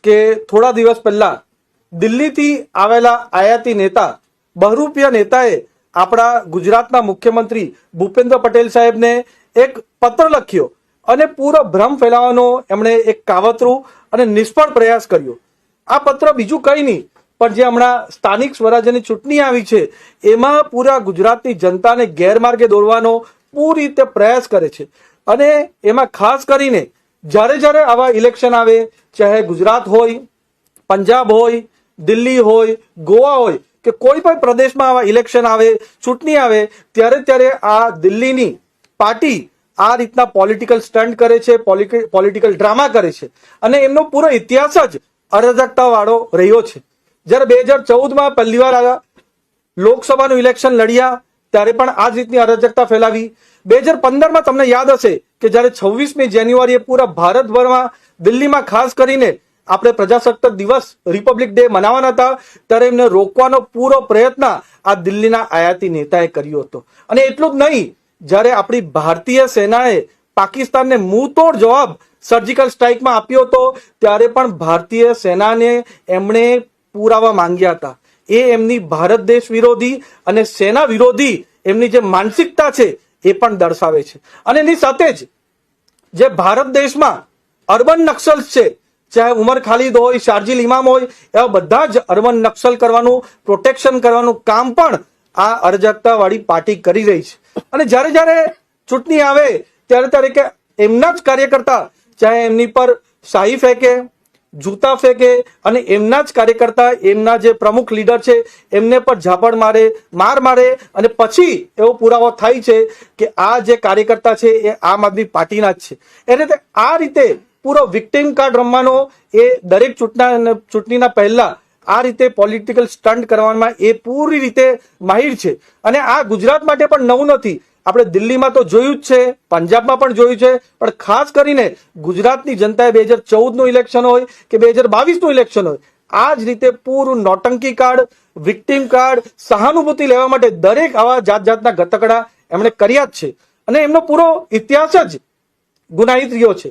કે થોડા દિવસ પહેલા દિલ્હીથી આવેલા આયાતી નેતા બહરૂપિયા નેતાએ આપણા ગુજરાતના મુખ્યમંત્રી ભૂપેન્દ્ર પટેલ સાહેબને એક પત્ર લખ્યો અને પૂરો ભ્રમ ફેલાવવાનો એમણે એક કાવતરું અને નિષ્ફળ પ્રયાસ કર્યો. આ પત્ર બીજું કંઈ નહીં પણ જે હમણાં સ્થાનિક સ્વરાજ્યની ચૂંટણી આવી છે એમાં પૂરા ગુજરાતની જનતાને ગેરમાર્ગે દોરવાનો પૂરી રીતે પ્રયાસ કરે છે. અને એમાં ખાસ કરીને જ્યારે આવા ઇલેક્શન આવે, ચાહે ગુજરાત હોય, પંજાબ હોય, દિલ્હી હોય, ગોવા હોય કે કોઈ પણ પ્રદેશમાં આવા ઇલેક્શન આવે, ચૂંટણી આવે, ત્યારે આ દિલ્હીની પાર્ટી આ રીતના પોલિટિકલ સ્ટન્ટ કરે છે, પોલિટિકલ ડ્રામા કરે છે અને એમનો પૂરો ઇતિહાસ જ અરાજકતા વાળો રહ્યો છે. જ્યારે 2014માં પહેલી વાર આવ્યા લોકસભાનું ઇલેક્શન લડ્યા ત્યારે પણ આ જ રીતની અરાજકતા ફેલાવી. 2015માં તમને યાદ હશે કે જ્યારે 26મી જાન્યુઆરીએ પૂરા ભારતભરમાં દિલ્હીમાં ખાસ કરીને આપણે પ્રજાસત્તાક દિવસ રિપબ્લિક ડે મનાવવાના હતા ત્યારે એમને રોકવાનો પૂરો પ્રયત્ન આ દિલ્હીના આયાતી નેતાએ કર્યો હતો. અને એટલું જ નહીં, જ્યારે આપણી ભારતીય સેનાએ પાકિસ્તાનને મુંહતોડ જવાબ સર્જિકલ સ્ટ્રાઇકમાં આપ્યો હતો ત્યારે પણ ભારતીય સેનાને એમણે પુરાવા માંગ્યા હતા. એ એમની ભારત દેશ વિરોધી અને સેના વિરોધી એમની જે માનસિકતા છે એ પણ દર્શાવે છે. અને એની સાથે જ જે ભારત દેશમાં અર્બન નક્સલ્સ છે, ચાહે ઉમર ખાલિદ હોય, શારજીલ ઇમામ હોય, એવા બધા જ અર્બન નક્સલ કરવાનું, પ્રોટેક્શન કરવાનું કામ પણ આ અરાજકતા વાળી પાર્ટી કરી રહી છે. અને જ્યારે ચૂંટણી આવે ત્યારે કે એમના જ કાર્યકર્તા ચાહે એમની પર શાહી ફેંકે, જૂતા ફેંકે અને એમના જ કાર્યકર્તા, એમના જે પ્રમુખ લીડર છે એમને પર ઝાપડ મારે અને પછી એવો પુરાવો થાય છે કે આ જે કાર્યકર્તા છે એ આમ આદમી પાર્ટીના જ છે. એટલે આ રીતે પૂરો વિક્ટિમ કાર્ડ રમવાનો એ દરેક ચૂંટણીના પહેલા આ રીતે પોલિટિકલ સ્ટન્ટ કરવામાં એ પૂરી રીતે માહિર છે. અને આ ગુજરાત માટે પણ નવું નથી. આપણે દિલ્હીમાં તો જોયું જ છે, પંજાબમાં પણ જોયું છે, પણ ખાસ કરીને ગુજરાતની જનતાએ 2014નું ઇલેક્શન હોય કે 2022નું ઇલેક્શન હોય, આ જ રીતે પૂરું નોટંકી કાર્ડ, વિક્ટિમ કાર્ડ, સહાનુભૂતિ લેવા માટે દરેક આવા જાતના ગતકડા એમણે કર્યા જ છે. અને એમનો પૂરો ઇતિહાસ જ ગુનાહિત રહ્યો છે.